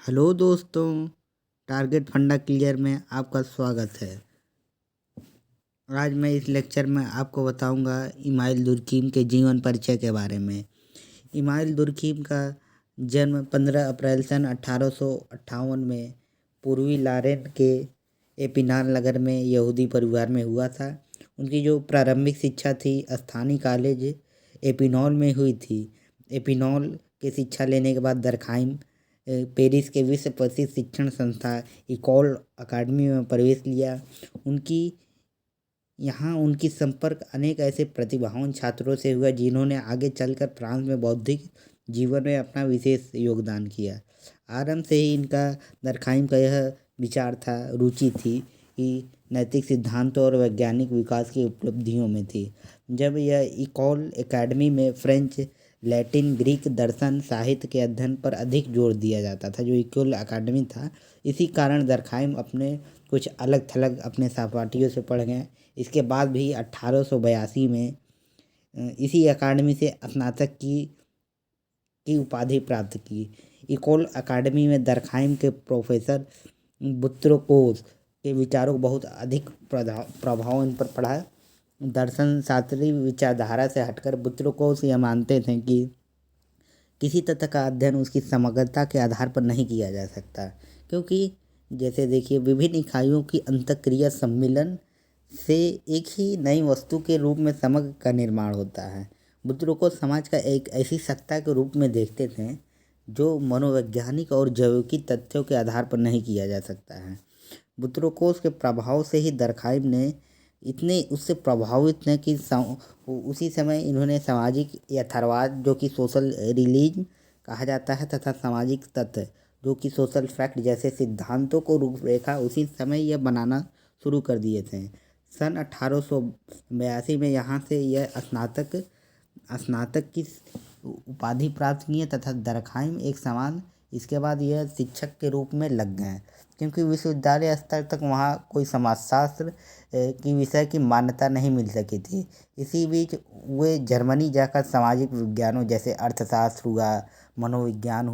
Hello दोस्तों, target फंडा clear में आपका स्वागत है। आज मैं इस लेक्चर में आपको बताऊंगा इमाइल दुर्कीम के जीवन परिचय के बारे में। इमाइल दुर्कीम का जन्म 15 अप्रैल सन 1858 में पूर्वी लॉरेन के एपिनाल नगर में यहूदी परिवार में हुआ था। उनकी जो प्रारंभिक शिक्षा थी स्थानीय कॉलेज एपिनॉल में हुई थी। एपिनॉल के शिक्षा लेने के बाद दरखाइम पेरिस के विश्व प्रसिद्ध शिक्षण संस्था इकॉल अकादमी में प्रवेश लिया। उनकी संपर्क अनेक ऐसे प्रतिभावान छात्रों से हुआ जिन्होंने आगे चलकर फ्रांस में बौद्धिक जीवन में अपना विशेष योगदान किया। आरंभ से ही इनका दरखाइम का यह विचार था, रुचि थी कि नैतिक सिद्धांतों और वैज्ञानिक विकास की उपलब्धियों में थी। जब यह इकॉल एकेडमी में फ्रेंच, लैटिन, ग्रीक, दर्शन, साहित्य के अध्ययन पर अधिक जोर दिया जाता था, जो इकॉल एकेडमी था, इसी कारण दरखाइम अपने कुछ अलग थलग अपने सहपाठियों से पढ़ गए। इसके बाद भी 1882 में इसी अकादमी से स्नातक की उपाधि प्राप्त की। इकोल अकादमी में दरखाइम के प्रोफेसर बुत्रोकोस के विचारों को बहुत अधिक प्रभाव इन पर पड़ा। दर्शन शास्त्रीय विचारधारा से हटकर बुत्रोकोस यह मानते थे कि किसी तथ्य का अध्ययन उसकी समग्रता के आधार पर नहीं किया जा सकता, क्योंकि जैसे देखिए विभिन्न इकाइयों की अंतःक्रिया सम्मिलन से एक ही नई वस्तु के रूप में समग्र का निर्माण होता है। बुत्रोकोस समाज का एक ऐसी सत्ता के रूप में देखते थे जो मनोवैज्ञानिक और जैविक तथ्यों के आधार पर नहीं किया जा सकता है। बुत्रोकोस के प्रभाव से ही दरखाइम ने इतने उससे प्रभावित हैं कि उसी समय इन्होंने सामाजिक यथार्थवाद जो कि सोशल रिलीजन कहा जाता है तथा सामाजिक तत्व जो कि सोशल फैक्ट जैसे सिद्धांतों को रूपरेखा उसी समय यह बनाना शुरू कर दिए थे। सन 1882 में यहाँ से यह स्नातक की उपाधि प्राप्त किए तथा दरखाइम एक समान इसके बाद यह शिक्षक के रूप में लग गए, क्योंकि विश्वविद्यालय स्तर तक वहाँ कोई समाजशास्त्र की विषय की मान्यता नहीं मिल सकी थी। इसी बीच वे जर्मनी जाकर सामाजिक विज्ञानों जैसे अर्थशास्त्र हुआ, मनोविज्ञान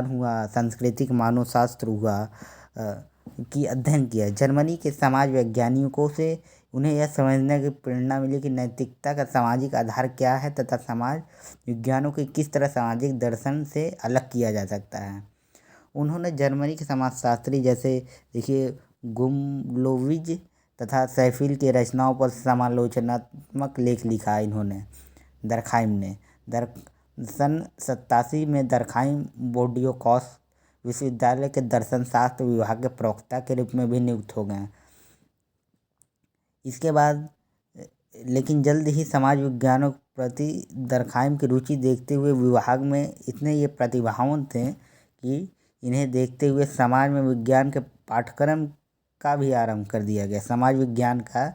हुआ, सांस्कृतिक मानवशास्त्र हुआ की अध्ययन किया। जर्मनी के समाज वैज्ञानिकों से उन्हें यह समझने की प्रेरणा मिली कि नैतिकता का सामाजिक आधार क्या है तथा समाज विज्ञानों को किस तरह सामाजिक दर्शन से अलग किया जा सकता है। उन्होंने जर्मनी के समाजशास्त्री जैसे देखिए गुमलोविज तथा सैफिल की रचनाओं पर समालोचनात्मक लेख लिखा। इन्होंने दरखाइम ने सन 87 में दरखाइम बोर्डियोकॉस विश्वविद्यालय के दर्शन शास्त्र विभाग के प्रवक्ता के रूप में भी नियुक्त हो गए। इसके बाद लेकिन जल्द ही समाज विज्ञानों के प्रति दरखाइम की रुचि देखते हुए विभाग में इतने ये प्रतिभावान थे कि इन्हें देखते हुए समाज में विज्ञान के पाठ्यक्रम का भी आरंभ कर दिया गया। समाज विज्ञान का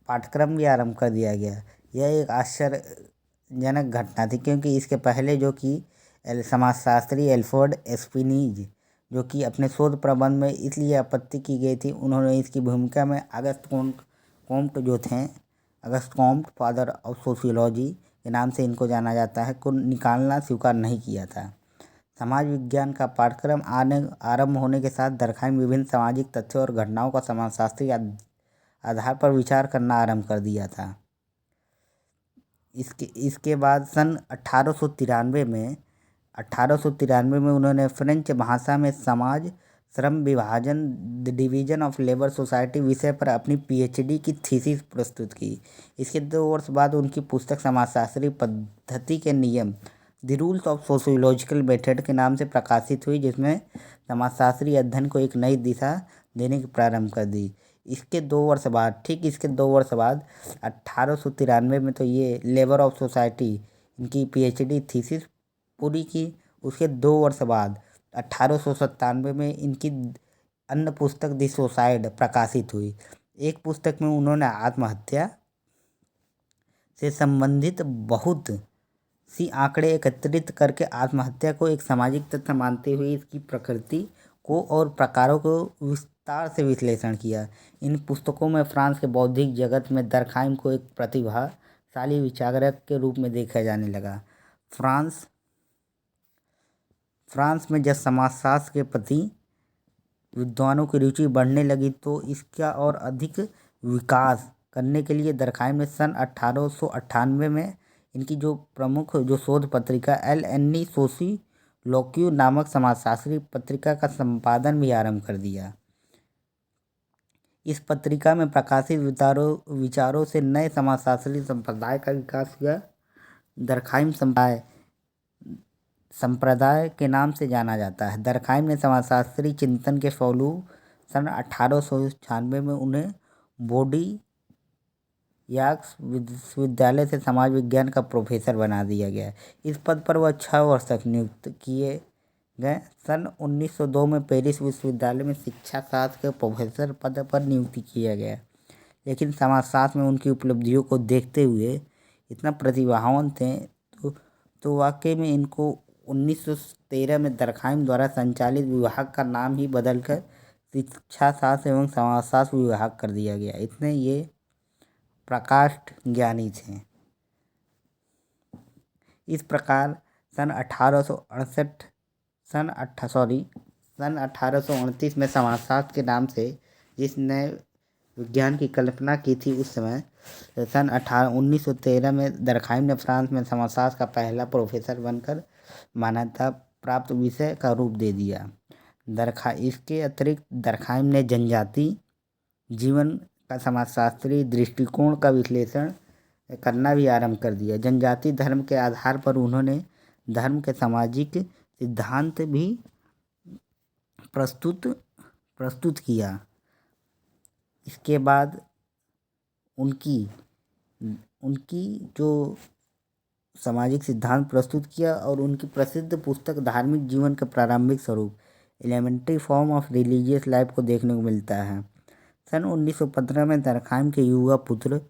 पाठ्यक्रम भी आरंभ कर दिया गया। यह एक आश्चर्यजनक घटना थी, क्योंकि इसके पहले जो कि समाजशास्त्री एल्फ्रेड स्पिनोजा जो कि अपने शोध प्रबंध में इसलिए आपत्ति की गई थी, उन्होंने इसकी भूमिका में अगस्त कॉम्ट जो थे, Auguste Comte father of sociology के नाम से इनको जाना जाता है, को निकालना स्वीकार नहीं किया था। समाज विज्ञान का पाठ्यक्रम आरंभ होने के साथ दरखाइम विभिन्न सामाजिक तथ्यों और घटनाओं का समाजशास्त्री आधार पर विचार करना आरंभ कर दिया था। इसके बाद सन 1893 में उन्होंने फ्रेंच भाषा में समाज श्रम विभाजन the division of labour society विषय पर अपनी पीएचडी की थीसिस प्रस्तुत की। इसके 2 वर्ष बाद उनकी पुस्तक समाजशास्त्री पद्धति के नियम the rules of sociological method के नाम से प्रकाशित हुई, जिसमें समाजशास्त्री अध्ययन को एक नई दिशा देने की प्रारंभ कर दी। इसके 2 वर्ष बाद 1893 में तो ये लेबर ऑफ सोसाइटी इनकी पीएचडी थीसिस पूरी की। उसके 2 वर्ष बाद 1897 में इनकी अन्य पुस्तक द सुसाइड प्रकाशित हुई। एक पुस्तक में उन्होंने आत्महत्या से संबंधित बहुत सी आंकड़े एकत्रित करके आत्महत्या को एक सामाजिक तथ्य मानते हुए इसकी प्रकृति को और प्रकारों को विस्तार से विश्लेषण किया। इन पुस्तकों में फ्रांस के बौद्धिक जगत में दरखाइम को एक प्रतिभाशाली विचारक के रूप में देखा जाने लगा। फ्रांस फ्रांस में जब समाजशास्त्र के प्रति विद्वानों की रुचि बढ़ने लगी तो इसका और अधिक विकास करने के लिए दरखाइम ने सन 1898 में इनकी जो प्रमुख जो शोध पत्रिका एल एन्नी सोसियोलॉक्यू नामक समाजशास्त्री पत्रिका का संपादन भी आरंभ कर दिया। इस पत्रिका में प्रकाशित विचारों से नए समाजशास्त्री संप्रदाय का विकास हुआ। दरखाइम संप्रदाय के नाम से जाना जाता है। दरखाइम ने समाजशास्त्री चिंतन के फलू सन 1896 में उन्हें बोर्डियाक्स विश्वविद्यालय से समाज विज्ञान का प्रोफेसर बना दिया गया। इस पद पर वह 6 वर्ष तक नियुक्त किए गए। सन 1902 में पेरिस विश्वविद्यालय में शिक्षा शास्त्र के प्रोफेसर पद पर नियुक्ति किया गया, लेकिन समाजशास्त्र में उनकी उपलब्धियों को देखते हुए इतना प्रतिभावान थे तो वाकई में इनको 1913 में दरखाइम द्वारा संचालित विभाग का नाम ही बदलकर शिक्षा शास्त्र एवं समाजशास्त्र विभाग कर दिया गया। इतने ये प्रकाष्ठ ज्ञानी थे। इस प्रकार सन 1829 में समाजशास्त्र के नाम से जिस नए विज्ञान की कल्पना की थी उस समय सन 1913 में दरखाइम ने फ्रांस में समाजशास्त्र का पहला प्रोफेसर बनकर मान्यता प्राप्त विषय का रूप दे दिया। इसके अतिरिक्त दरखाइम ने जनजाति जीवन का समाजशास्त्री दृष्टिकोण का विश्लेषण करना भी आरंभ कर दिया। जनजाति धर्म के आधार पर उन्होंने धर्म के सामाजिक सिद्धांत भी प्रस्तुत किया। इसके बाद उनकी जो सामाजिक सिद्धांत प्रस्तुत किया और उनकी प्रसिद्ध पुस्तक धार्मिक जीवन का प्रारंभिक स्वरूप elementary form of religious life को देखने को मिलता है। सन 1915 में दरखाइम के युवा पुत्र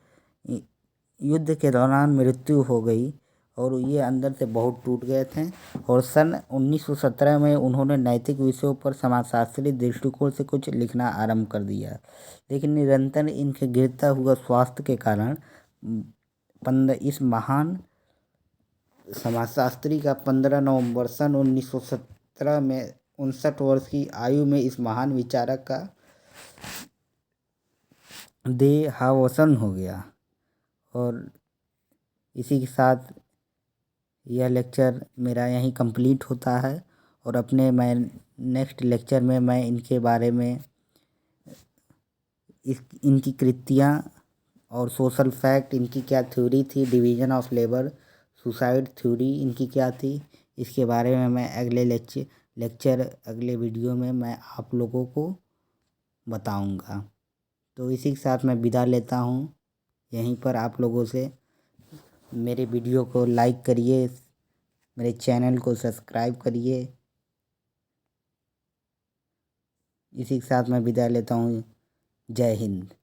युद्ध के दौरान मृत्यु हो गई और ये अंदर से बहुत टूट गए थे और सन 1917 में उन्होंने नैतिक विषयों पर समाजशास्त्री दृष्टिकोण से कुछ लिखना आरंभ कर दिया, लेकिन निरंतर इनके गिरता हुआ स्वास्थ्य के कारण इस महान समाजशास्त्री का 15 नवंबर सन 1917 में 59 वर्ष की आयु में इस महान विचारक का देहावसान हो गया। और इसी के साथ यह लेक्चर मेरा यहीं कंप्लीट होता है और मैं नेक्स्ट लेक्चर में मैं इनके बारे में इनकी कृतियाँ और सोशल फैक्ट, इनकी क्या थ्योरी थी, division of labour, suicide theory इनकी क्या थी, इसके बारे में मैं अगले वीडियो में मैं आप लोगों को बताऊंगा। तो इसी के साथ मैं विदा लेता हूँ यहीं पर आप लोगों से। मेरे वीडियो को लाइक करिए, मेरे चैनल को सब्सक्राइब करिए। इसी के साथ मैं विदा लेता हूँ। जय हिंद।